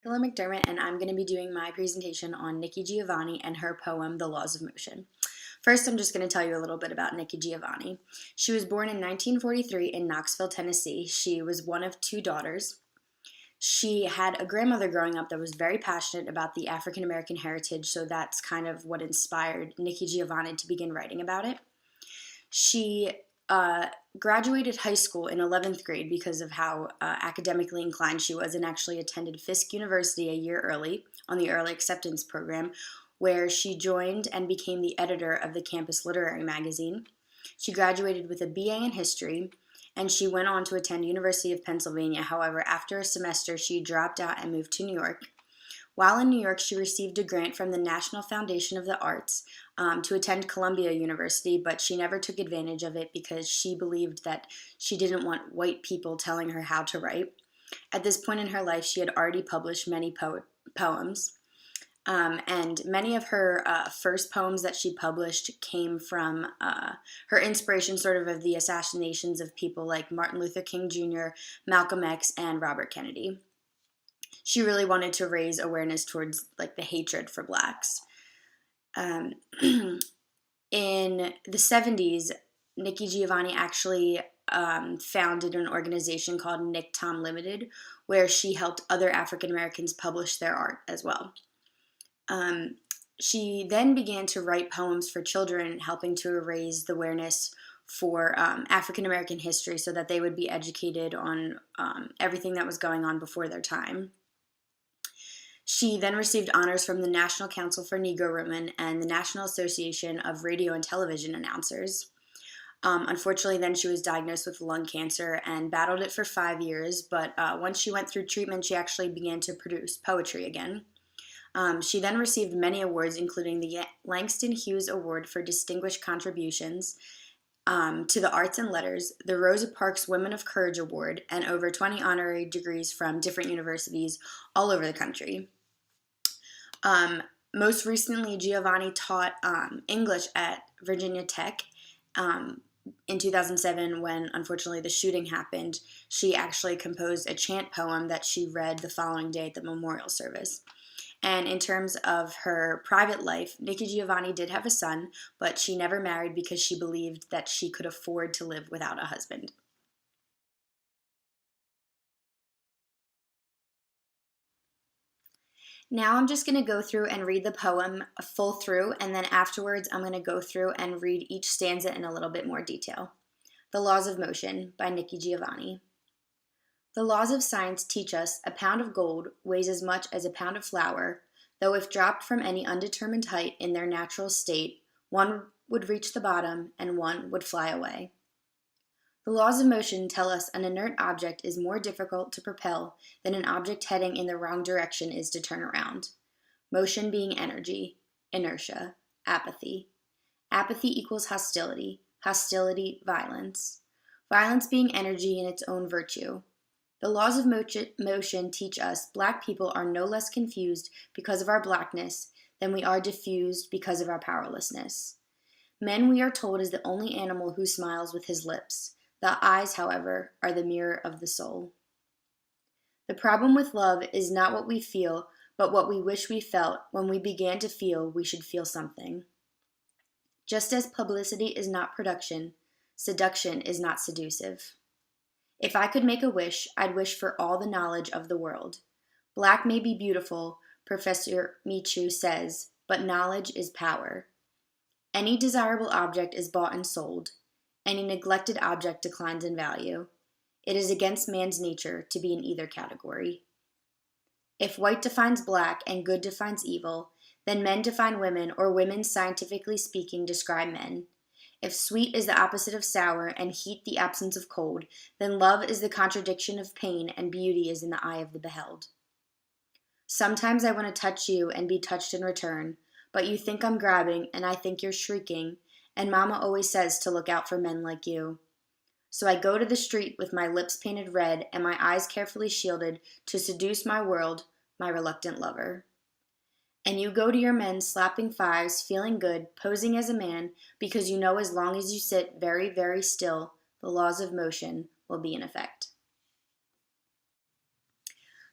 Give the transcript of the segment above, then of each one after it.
Nicola McDermott, and I'm going to be doing my presentation on Nikki Giovanni and her poem, The Laws of Motion. First, I'm just going to tell you a little bit about Nikki Giovanni. She was born in 1943 in Knoxville, Tennessee. She was one of two daughters. She had a grandmother growing up that was very passionate about the African American heritage, so that's kind of what inspired Nikki Giovanni to begin writing about it. She graduated high school in 11th grade because of how academically inclined she was, and actually attended Fisk University a year early on the early acceptance program, where she joined and became the editor of the campus literary magazine. She graduated with a BA in history, and she went on to attend University of Pennsylvania. However, after a semester, she dropped out and moved to New York. While in New York, she received a grant from the National Foundation of the Arts to attend Columbia University, but she never took advantage of it because she believed that she didn't want white people telling her how to write. At this point in her life, she had already published many poems, and many of her first poems that she published came from her inspiration sort of the assassinations of people like Martin Luther King Jr., Malcolm X, and Robert Kennedy. She really wanted to raise awareness towards like the hatred for blacks. In the 70s, Nikki Giovanni actually founded an organization called Nick Tom Limited, where she helped other African Americans publish their art as well. She then began to write poems for children, helping to raise the awareness for African American history so that they would be educated on everything that was going on before their time. She then received honors from the National Council for Negro Women and the National Association of Radio and Television Announcers. Unfortunately, then she was diagnosed with lung cancer and battled it for 5 years, but once she went through treatment, she actually began to produce poetry again. She then received many awards, including the Langston Hughes Award for Distinguished Contributions to the Arts and Letters, the Rosa Parks Women of Courage Award, and over 20 honorary degrees from different universities all over the country. Most recently, Giovanni taught English at Virginia Tech. In 2007, when unfortunately the shooting happened, she actually composed a chant poem that she read the following day at the memorial service. And in terms of her private life, Nikki Giovanni did have a son, but she never married because she believed that she could afford to live without a husband. Now I'm just going to go through and read the poem full through, and then afterwards I'm going to go through and read each stanza in a little bit more detail. The Laws of Motion by Nikki Giovanni. The laws of science teach us a pound of gold weighs as much as a pound of flour, though if dropped from any undetermined height in their natural state, one would reach the bottom and one would fly away. The laws of motion tell us an inert object is more difficult to propel than an object heading in the wrong direction is to turn around. Motion being energy, inertia, apathy. Apathy equals hostility, hostility, violence. Violence being energy in its own virtue. The laws of motion teach us black people are no less confused because of our blackness than we are diffused because of our powerlessness. Men, we are told, is the only animal who smiles with his lips. The eyes, however, are the mirror of the soul. The problem with love is not what we feel, but what we wish we felt when we began to feel we should feel something. Just as publicity is not production, seduction is not seductive. If I could make a wish, I'd wish for all the knowledge of the world. Black may be beautiful, Professor Michu says, but knowledge is power. Any desirable object is bought and sold. Any neglected object declines in value. It is against man's nature to be in either category. If white defines black and good defines evil, then men define women, or women, scientifically speaking, describe men. If sweet is the opposite of sour and heat the absence of cold, then love is the contradiction of pain and beauty is in the eye of the beheld. Sometimes I want to touch you and be touched in return, but you think I'm grabbing and I think you're shrieking, and Mama always says to look out for men like you. So I go to the street with my lips painted red and my eyes carefully shielded to seduce my world, my reluctant lover. And you go to your men slapping fives, feeling good, posing as a man, because you know as long as you sit very, very still, the laws of motion will be in effect.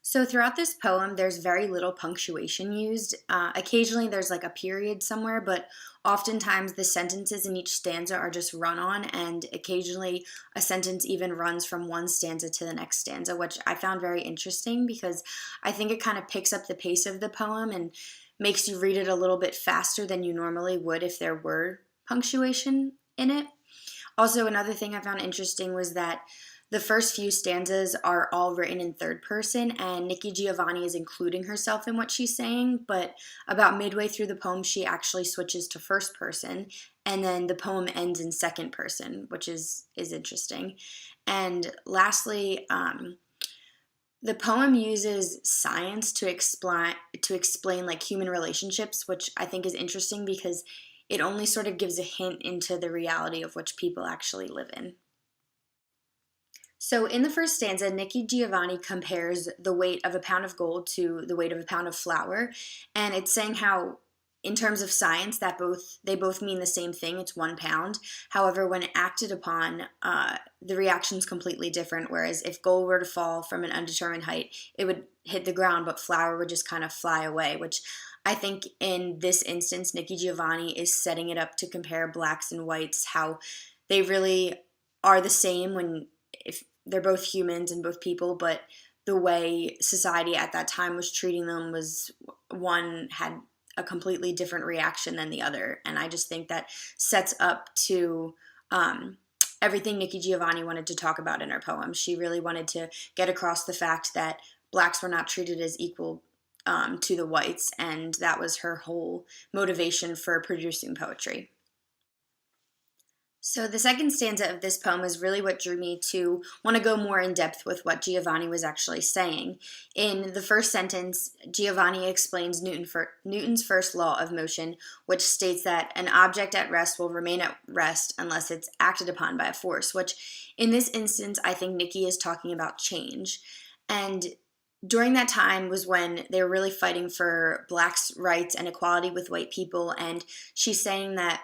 So throughout this poem, there's very little punctuation used. Occasionally there's like a period somewhere, but oftentimes the sentences in each stanza are just run on, and occasionally a sentence even runs from one stanza to the next stanza, which I found very interesting because I think it kind of picks up the pace of the poem and makes you read it a little bit faster than you normally would if there were punctuation in it. Also, another thing I found interesting was that the first few stanzas are all written in third person, and Nikki Giovanni is including herself in what she's saying, but about midway through the poem, she actually switches to first person, and then the poem ends in second person, which is interesting. And lastly, the poem uses science to explain like human relationships, which I think is interesting because it only sort of gives a hint into the reality of which people actually live in. So in the first stanza, Nikki Giovanni compares the weight of a pound of gold to the weight of a pound of flour, and it's saying how, in terms of science, that they both mean the same thing. It's 1 pound. However, when acted upon, the reaction is completely different. Whereas if gold were to fall from an undetermined height, it would hit the ground, but flour would just kind of fly away. Which I think in this instance, Nikki Giovanni is setting it up to compare blacks and whites, how they really are the same when if they're both humans and both people, but the way society at that time was treating them was one had a completely different reaction than the other. And I just think that sets up to everything Nikki Giovanni wanted to talk about in her poem. She really wanted to get across the fact that blacks were not treated as equal to the whites, and that was her whole motivation for producing poetry. So the second stanza of this poem is really what drew me to want to go more in depth with what Giovanni was actually saying. In the first sentence, Giovanni explains Newton's first law of motion, which states that an object at rest will remain at rest unless it's acted upon by a force, which in this instance, I think Nikki is talking about change. And during that time was when they were really fighting for blacks' rights and equality with white people, and she's saying that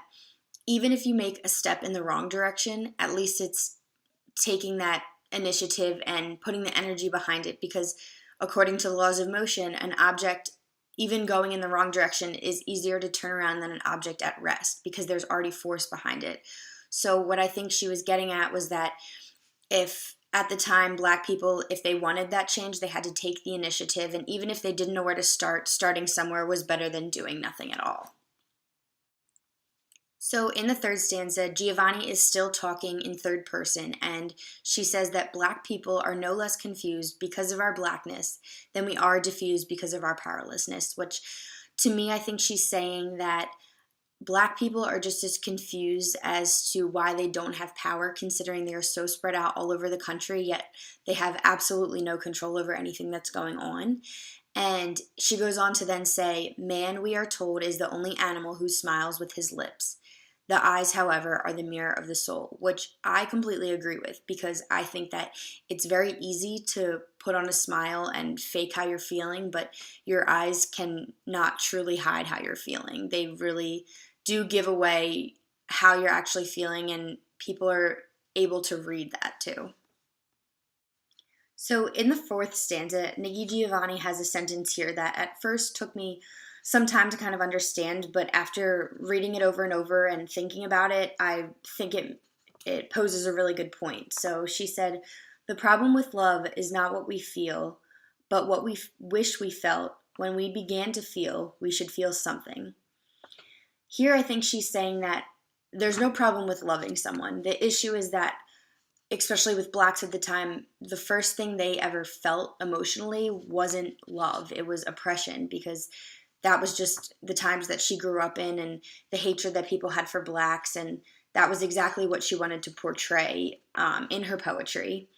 even if you make a step in the wrong direction, at least it's taking that initiative and putting the energy behind it, because according to the laws of motion, an object even going in the wrong direction is easier to turn around than an object at rest because there's already force behind it. So what I think she was getting at was that if at the time black people, if they wanted that change, they had to take the initiative, and even if they didn't know where to start, starting somewhere was better than doing nothing at all. So in the third stanza, Giovanni is still talking in third person, and she says that black people are no less confused because of our blackness than we are diffused because of our powerlessness, which to me, I think she's saying that black people are just as confused as to why they don't have power, considering they are so spread out all over the country, yet they have absolutely no control over anything that's going on. And she goes on to then say, man, we are told, is the only animal who smiles with his lips. The eyes, however, are the mirror of the soul, which I completely agree with, because I think that it's very easy to put on a smile and fake how you're feeling, but your eyes can not truly hide how you're feeling. They really do give away how you're actually feeling, and people are able to read that too. So in the fourth stanza, Nikki Giovanni has a sentence here that at first took me some time to kind of understand, but after reading it over and over and thinking about it, I think it poses a really good point. So she said, the problem with love is not what we feel, but what we wish we felt. When we began to feel, we should feel something. Here I think she's saying that there's no problem with loving someone. The issue is that, especially with blacks at the time, the first thing they ever felt emotionally wasn't love. It was oppression, because that was just the times that she grew up in and the hatred that people had for blacks, and that was exactly what she wanted to portray in her poetry.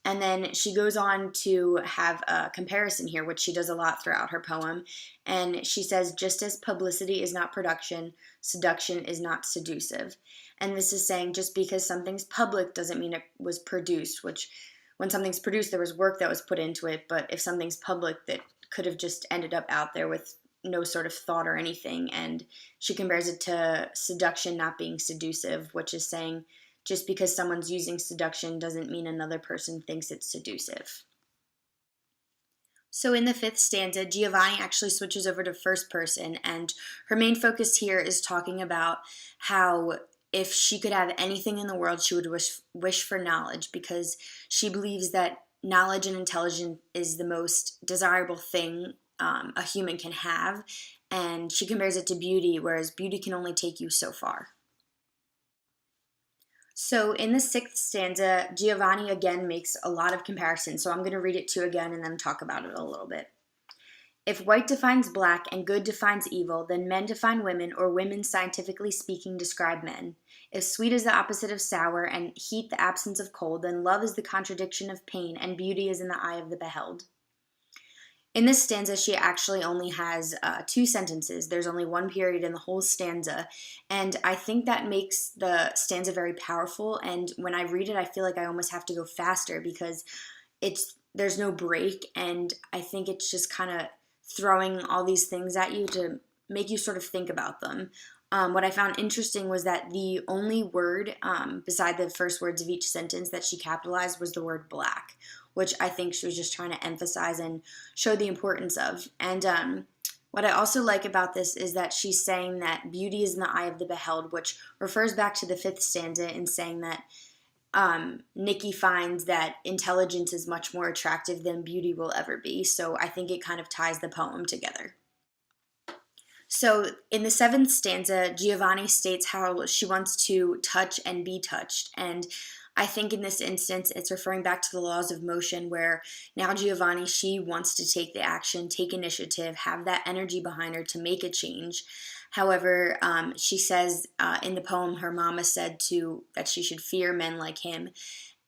And then she goes on to have a comparison here, which she does a lot throughout her poem. And she says, just as publicity is not production, seduction is not seducive. And this is saying just because something's public doesn't mean it was produced, which when something's produced, there was work that was put into it. But if something's public, that could have just ended up out there with no sort of thought or anything. And she compares it to seduction not being seducive, which is saying just because someone's using seduction doesn't mean another person thinks it's seductive. So in the fifth stanza, Giovanni actually switches over to first person, and her main focus here is talking about how if she could have anything in the world, she would wish for knowledge, because she believes that knowledge and intelligence is the most desirable thing a human can have, and she compares it to beauty, whereas beauty can only take you so far. So in the sixth stanza, Giovanni again makes a lot of comparisons. So I'm going to read it to you again and then talk about it a little bit. If white defines black and good defines evil, then men define women, or women, scientifically speaking, describe men. If sweet is the opposite of sour and heat the absence of cold, then love is the contradiction of pain and beauty is in the eye of the beheld. In this stanza, she actually only has two sentences. There's only one period in the whole stanza, and I think that makes the stanza very powerful, and when I read it, I feel like I almost have to go faster because there's no break, and I think it's just kind of throwing all these things at you to make you sort of think about them. What I found interesting was that the only word beside the first words of each sentence that she capitalized was the word black, which I think she was just trying to emphasize and show the importance of. And what I also like about this is that she's saying that beauty is in the eye of the beheld, which refers back to the fifth stanza in saying that Nikki finds that intelligence is much more attractive than beauty will ever be. So I think it kind of ties the poem together. So in the seventh stanza, Giovanni states how she wants to touch and be touched. And I think in this instance, it's referring back to the laws of motion, where now Giovanni, she wants to take the action, take initiative, have that energy behind her to make a change. However, she says in the poem, her mama said that she should fear men like him.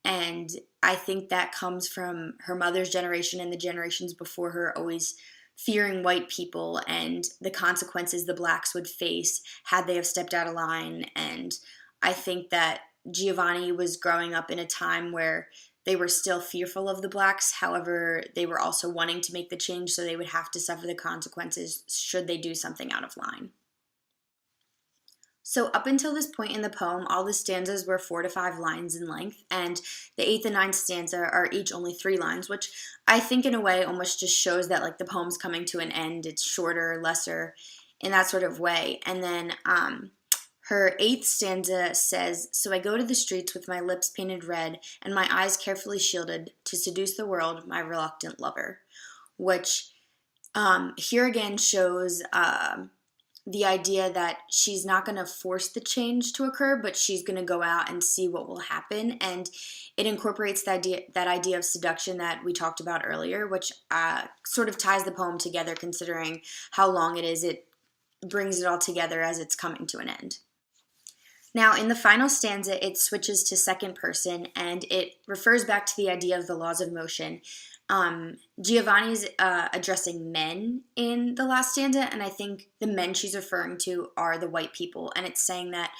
And I think that comes from her mother's generation and the generations before her always fearing white people and the consequences the blacks would face had they have stepped out of line. And I think that Giovanni was growing up in a time where they were still fearful of the blacks. However, they were also wanting to make the change, so they would have to suffer the consequences should they do something out of line. So up until this point in the poem, all the stanzas were 4 to 5 lines in length, and the 8th and 9th stanza are each only 3 lines, which I think in a way almost just shows that like the poem's coming to an end. It's shorter, lesser, in that sort of way. And then her 8th stanza says, "So I go to the streets with my lips painted red and my eyes carefully shielded to seduce the world, my reluctant lover," which here again shows the idea that she's not going to force the change to occur, but she's going to go out and see what will happen. And it incorporates that idea of seduction that we talked about earlier, which sort of ties the poem together considering how long it is. It brings it all together as it's coming to an end. Now, in the final stanza, it switches to second person, and it refers back to the idea of the laws of motion. Giovanni's addressing men in the last stanza, and I think the men she's referring to are the white people, and it's saying that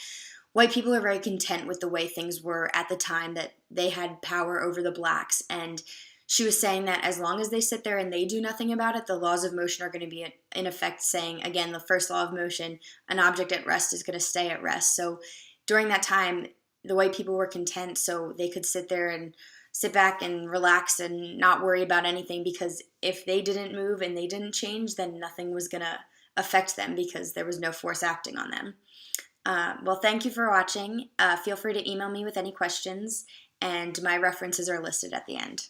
white people are very content with the way things were at the time that they had power over the blacks, and she was saying that as long as they sit there and they do nothing about it, the laws of motion are going to be in effect, saying, again, the first law of motion, an object at rest is going to stay at rest. So during that time, the white people were content, so they could sit there and sit back and relax and not worry about anything, because if they didn't move and they didn't change, then nothing was going to affect them because there was no force acting on them. Well, thank you for watching. Feel free to email me with any questions, and my references are listed at the end.